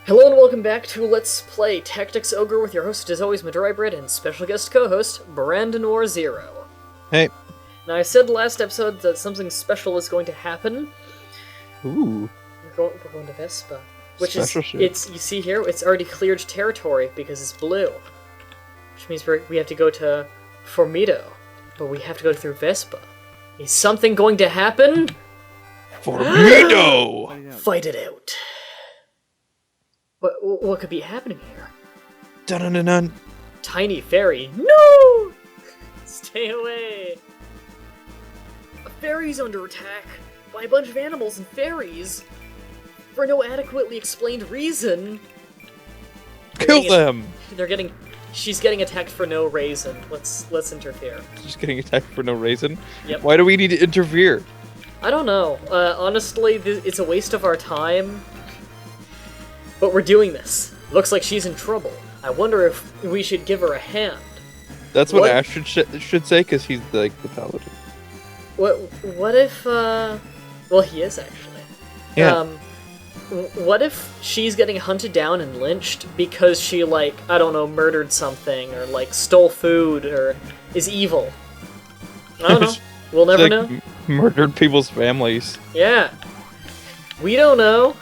Hello and welcome back to Let's Play Tactics Ogre with your host, as always, Mah-Dry-Bread, and special guest co-host, Brandon War Zero. Hey. Now, I said last episode that something special is going to happen. Ooh. We're going to Vespa. Which Special is, shit. you see here, it's already cleared territory because it's blue. Which means we have to go to Formido, but we have to go through Vespa. Is something going to happen? Formido! Fight it out. What could be happening here? Dun-dun-dun-dun. Tiny fairy. No! Stay away. A fairy's under attack by a bunch of animals and fairies for no adequately explained reason. Kill them! She's getting attacked for no reason. Let's interfere. She's getting attacked for no reason? Yep. Why do we need to interfere? I don't know. Honestly, it's a waste of our time. But we're doing this. Looks like she's in trouble. I wonder if we should give her a hand. That's what Ash should say, because he's like the paladin. What if, well, he is actually. Yeah. What if she's getting hunted down and lynched because she, like, I don't know, murdered something, or, like, stole food, or is evil? I don't know. We'll never know. Murdered people's families. Yeah. We don't know.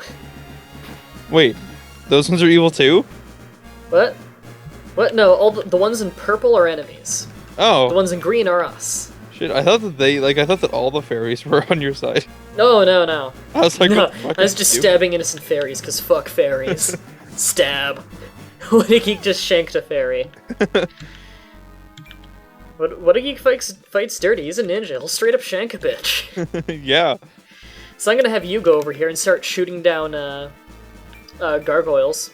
Wait, those ones are evil too? What? What? No, all the ones in purple are enemies. Oh. The ones in green are us. Shit, I thought that all the fairies were on your side. No. I was like, No, what the fuck I was is just you? stabbing innocent fairies, because fuck fairies. Stab. He just shanked a fairy. What a geek fights dirty? He's a ninja. He'll straight up shank a bitch. Yeah. So I'm gonna have you go over here and start shooting down, gargoyles.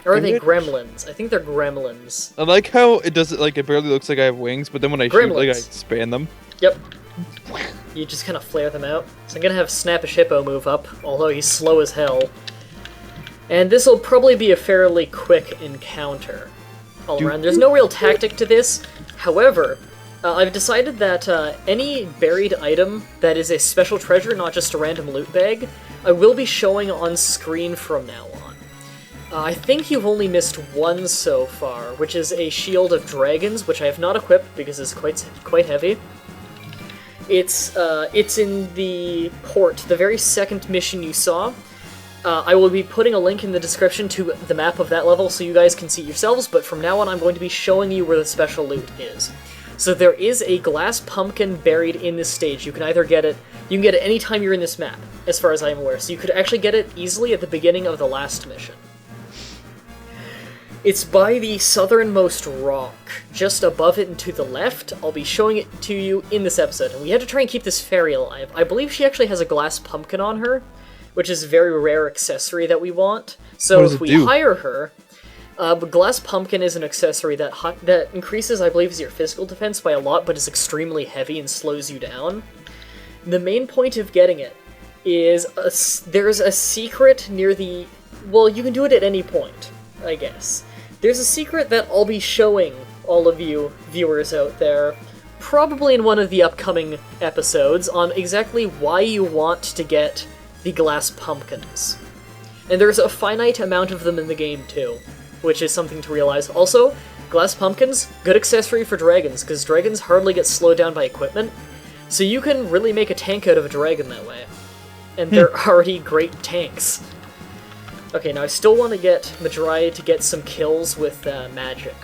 Or are they gremlins? I think they're gremlins. I like how it does it, like, it barely looks like I have wings, but then when I shoot, like, I span them. Yep. You just kind of flare them out. So I'm gonna have Snappish Hippo move up, although he's slow as hell. And this will probably be a fairly quick encounter all around. There's no real tactic to this. However, I've decided that any buried item that is a special treasure, not just a random loot bag, I will be showing on screen from now on. I think you've only missed one so far, which is a Shield of Dragons, which I have not equipped because it's quite heavy. It's in the port, the very second mission you saw. I will be putting a link in the description to the map of that level so you guys can see it yourselves, but from now on I'm going to be showing you where the special loot is. So there is a glass pumpkin buried in this stage. You can either get it, you can get it anytime you're in this map, as far as I am aware. So you could actually get it easily at the beginning of the last mission. It's by the southernmost rock, just above it and to the left. I'll be showing it to you in this episode, and we had to try and keep this fairy alive. I believe she actually has a glass pumpkin on her, which is a very rare accessory that we want. So if we hire her, glass pumpkin is an accessory that increases, I believe, your physical defense by a lot, but is extremely heavy and slows you down. The main point of getting it is there's a secret near the... Well, you can do it at any point, I guess. There's a secret that I'll be showing all of you viewers out there, probably in one of the upcoming episodes, on exactly why you want to get the glass pumpkins. And there's a finite amount of them in the game, too, which is something to realize. Also, glass pumpkins, good accessory for dragons, because dragons hardly get slowed down by equipment, so you can really make a tank out of a dragon that way. And they're already great tanks. Okay, now I still want to get Mah-Dry to get some kills with magic.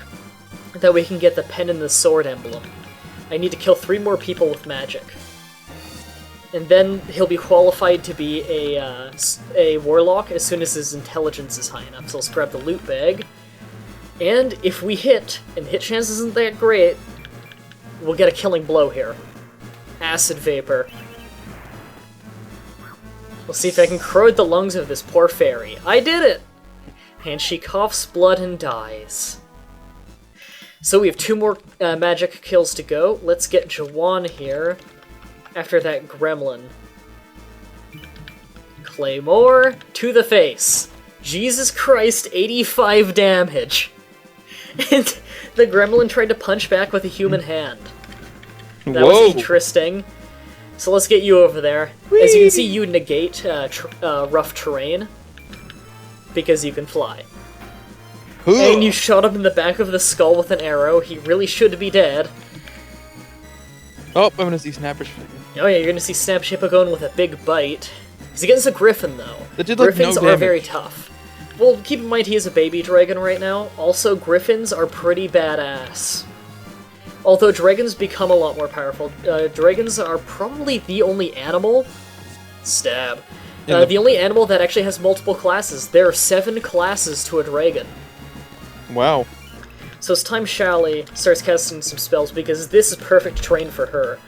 That way we can get the pen and the sword emblem. I need to kill 3 more people with magic. And then he'll be qualified to be a warlock as soon as his intelligence is high enough. So let's grab the loot bag. And if we hit, and the hit chance isn't that great, we'll get a killing blow here. Acid vapor. We'll see if I can corrode the lungs of this poor fairy. I did it! And she coughs blood and dies. So we have 2 more magic kills to go. Let's get Jawan here. After that gremlin. Claymore to the face. Jesus Christ, 85 damage. And the gremlin tried to punch back with a human hand. That was interesting. So let's get you over there. Whee! As you can see, you negate rough terrain. because you can fly. And you shot him in the back of the skull with an arrow. He really should be dead. Oh, I'm gonna see Snappish. Oh yeah, you're gonna see Snappish Hippo going with a big bite. He's against a griffin, though. That did, like, Griffins no are damage. very tough. Well, keep in mind he is a baby dragon right now. Also, griffins are pretty badass. Although dragons become a lot more powerful. Dragons are probably the only animal... Stab. The only animal that actually has multiple classes. There are 7 classes to a dragon. Wow. So it's time Shally starts casting some spells, because this is perfect terrain for her.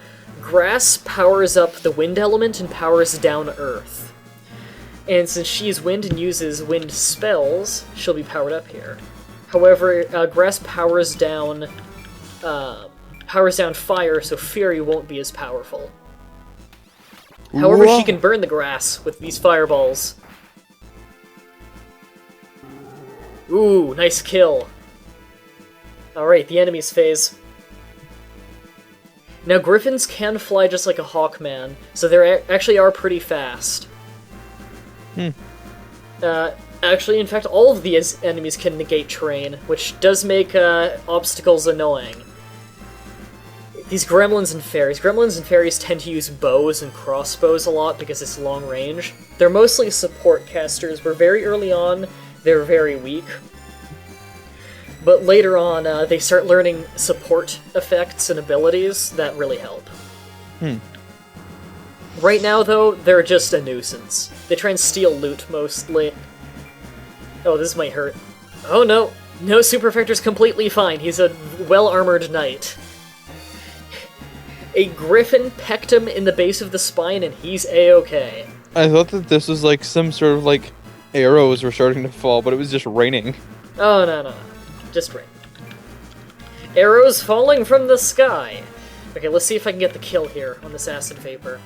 Grass powers up the wind element and powers down earth. And since she's wind and uses wind spells, she'll be powered up here. However, grass powers down fire, so Fury won't be as powerful. However, she can burn the grass with these fireballs. Ooh, nice kill. Alright, the enemy's phase. Now, griffins can fly just like a hawkman, so they actually are pretty fast. Actually, in fact, all of these enemies can negate terrain, which does make obstacles annoying. These gremlins and fairies tend to use bows and crossbows a lot because it's long range. They're mostly support casters, where very early on, they're very weak. But later on, they start learning support effects and abilities that really help. Right now, though, they're just a nuisance. They try and steal loot, mostly. Oh, this might hurt. Oh no! No, Super Effector's completely fine. He's a well-armored knight. A griffin pecked him in the base of the spine, and he's A-okay. I thought that this was like some sort of like arrows were starting to fall, but it was just raining. Oh, no. Just rain. Arrows falling from the sky. Okay, let's see if I can get the kill here on this acid vapor.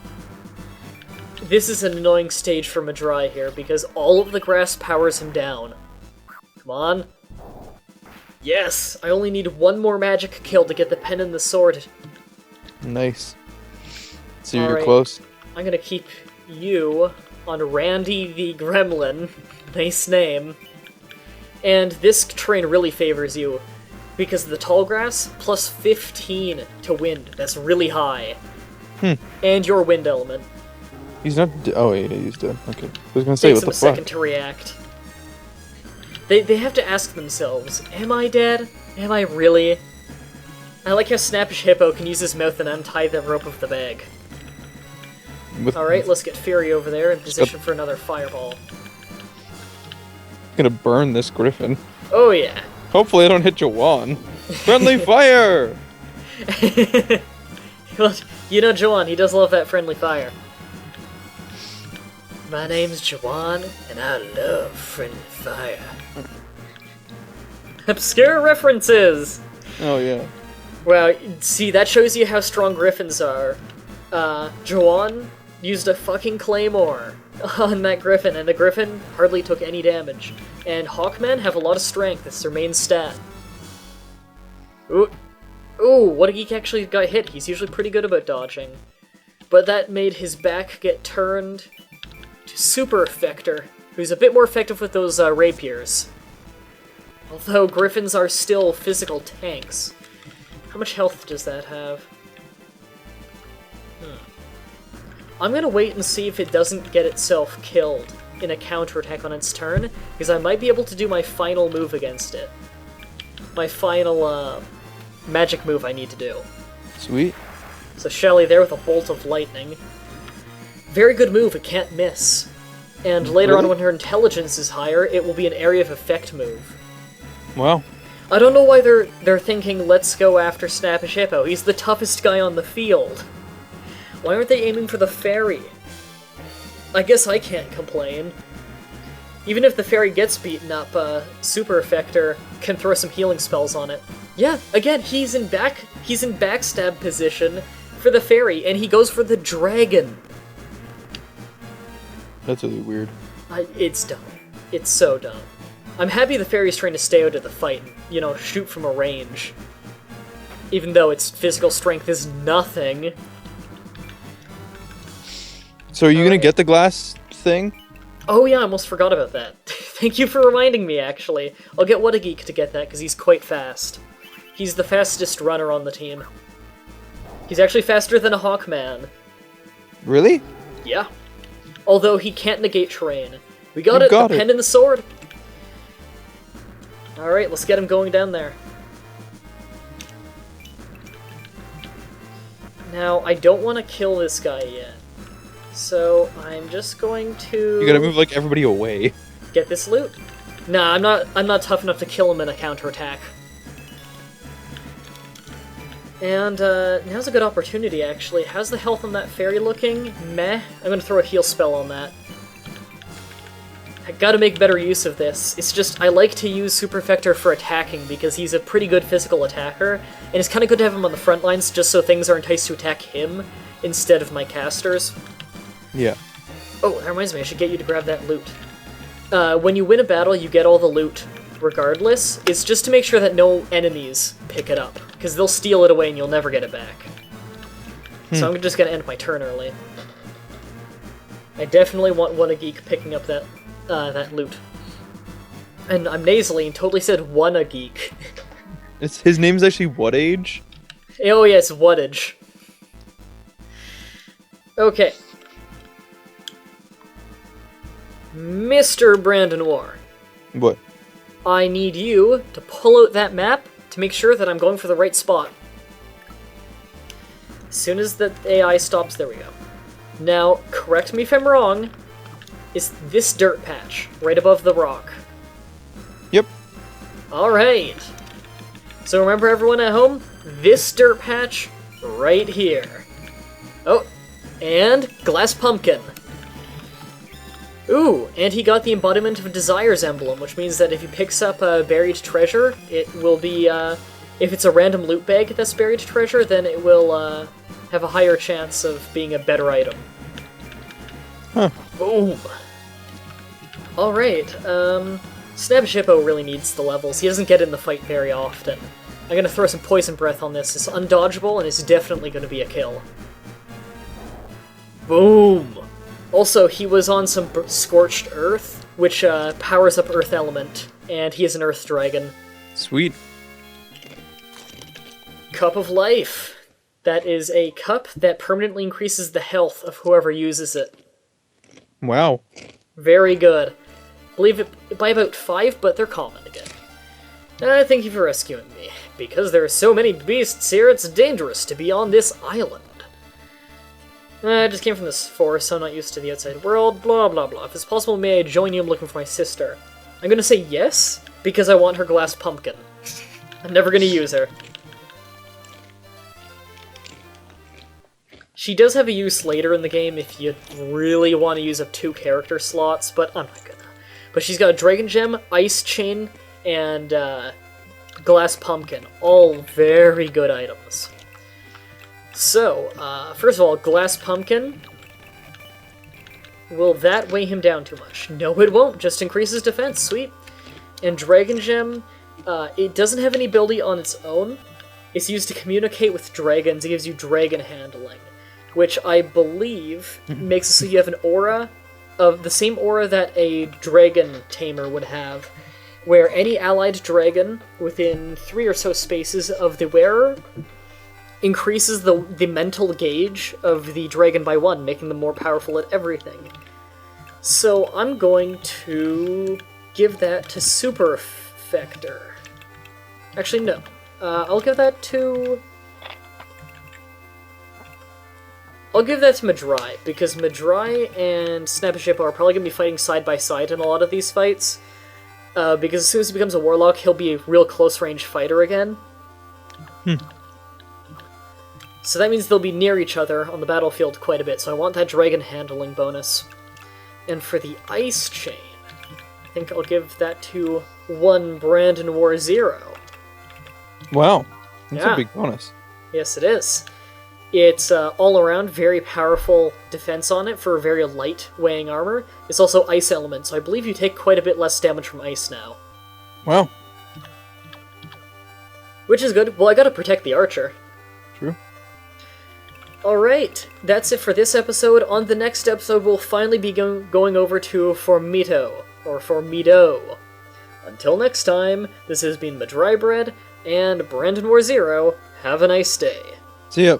This is an annoying stage for Mah-Dry here, because all of the grass powers him down. Come on. Yes! I only need one more magic kill to get the pen and the sword. Nice. So you're Alright, close. I'm gonna keep you on Randy the Gremlin. Nice name. And this terrain really favors you, because of the tall grass, plus 15 to wind. That's really high. And your wind element. He's not. Oh yeah, he's dead. Okay. I was gonna say, Takes what them the a fuck? second to react. They have to ask themselves, am I dead? Am I really? I like how Snappish Hippo can use his mouth and untie the rope of the bag. Alright, let's get Fury over there in position for another fireball. Gonna burn this griffin. Oh yeah. Hopefully I don't hit Jawan. Friendly fire! Well, you know Jawan, he does love that friendly fire. My name's Jawan, and I love friendly fire. Obscure references! Oh yeah. Well, see, that shows you how strong griffins are. Jawan used a fucking claymore on that griffin, and the griffin hardly took any damage. And hawkmen have a lot of strength, it's their main stat. Ooh, what a geek actually got hit. He's usually pretty good about dodging. But that made his back get turned to Super Effector, who's a bit more effective with those rapiers. Although griffins are still physical tanks. How much health does that have? I'm gonna wait and see if it doesn't get itself killed in a counterattack on its turn, because I might be able to do my final move against it. My final, magic move I need to do. Sweet. So Shally there with a bolt of lightning. Very good move, it can't miss. And later on when her intelligence is higher, it will be an area of effect move. Wow. I don't know why they're thinking, let's go after Snappish Hippo. He's the toughest guy on the field. Why aren't they aiming for the fairy? I guess I can't complain. Even if the fairy gets beaten up, Super Effector can throw some healing spells on it. Yeah, again, he's in backstab position for the fairy, and he goes for the dragon. That's really weird. It's dumb. It's so dumb. I'm happy the fairy's trying to stay out of the fight and, you know, shoot from a range. Even though its physical strength is nothing. So are you gonna get the glass thing? Oh yeah, I almost forgot about that. Thank you for reminding me, actually. I'll get What a Geek to get that, because he's quite fast. He's the fastest runner on the team. He's actually faster than a Hawkman. Really? Yeah. Although he can't negate terrain. We got it, the pen and the sword! Alright, let's get him going down there. Now, I don't want to kill this guy yet. So, I'm just going to... You gotta move, like, everybody away. Get this loot. Nah, I'm not tough enough to kill him in a counterattack. And, now's a good opportunity, actually. How's the health on that fairy looking? Meh. I'm gonna throw a heal spell on that. I gotta make better use of this. It's just, I like to use Super Effector for attacking because he's a pretty good physical attacker, and it's kinda good to have him on the front lines just so things are enticed to attack him instead of my casters. Yeah. Oh, that reminds me, I should get you to grab that loot. When you win a battle, you get all the loot regardless. It's just to make sure that no enemies pick it up, because they'll steal it away and you'll never get it back. So I'm just gonna end my turn early. I definitely want What a Geek picking up that loot. And I'm nasally and totally said One a Geek. His name's actually What Age? Oh yes, Whatage. Okay. Mr. Brandon War. What? I need you to pull out that map to make sure that I'm going for the right spot. As soon as the AI stops, there we go. Now, correct me if I'm wrong, is this dirt patch right above the rock? Yep. Alright. So remember everyone at home? This dirt patch right here. Oh, and Glass Pumpkin. Ooh, and he got the Embodiment of Desire's emblem, which means that if he picks up a buried treasure, it will be, if it's a random loot bag that's buried treasure, then it will, have a higher chance of being a better item. Huh. Boom! Alright, Snap Shippo really needs the levels. He doesn't get in the fight very often. I'm gonna throw some Poison Breath on this. It's undodgeable, and it's definitely gonna be a kill. Boom! Also, he was on some Scorched Earth, which powers up Earth Element, and he is an Earth Dragon. Sweet. Cup of Life. That is a cup that permanently increases the health of whoever uses it. Wow. Very good. I believe it by about 5, but they're common again. Thank you for rescuing me. Because there are so many beasts here, it's dangerous to be on this island. I just came from this forest, so I'm not used to the outside world, blah blah blah. If it's possible, may I join you? I'm looking for my sister. I'm gonna say yes, because I want her Glass Pumpkin. I'm never gonna use her. She does have a use later in the game if you really want to use up 2 character slots, but I'm not gonna. But she's got a Dragon Gem, Ice Chain, and Glass Pumpkin. All very good items. So, first of all, Glass Pumpkin. Will that weigh him down too much? No, it won't. Just increases defense. Sweet. And Dragon Gem, it doesn't have any ability on its own. It's used to communicate with dragons. It gives you dragon handling, which I believe makes it so you have an aura of the same aura that a dragon tamer would have, where any allied dragon within 3 or so spaces of the wearer increases the mental gauge of the dragon by 1, making them more powerful at everything. So I'm going to give that to Super Effector. Actually, no. I'll give that to Mah-Dry, because Mah-Dry and Snap Shippo are probably going to be fighting side by side in a lot of these fights. Because as soon as he becomes a Warlock, he'll be a real close-range fighter again. So that means they'll be near each other on the battlefield quite a bit, so I want that dragon handling bonus. And for the Ice Chain, I think I'll give that to one Brandon War 0. Wow, that's a big bonus. Yes, it is. It's all-around very powerful defense on it for very light weighing armor. It's also Ice Element, so I believe you take quite a bit less damage from ice now. Wow. Which is good. Well, I gotta protect the archer. True. Alright, that's it for this episode. On the next episode, we'll finally be going over to Formito, or Formido. Until next time, this has been Mah-Dry-Bread, and Brandon War Zero. Have a nice day. See ya.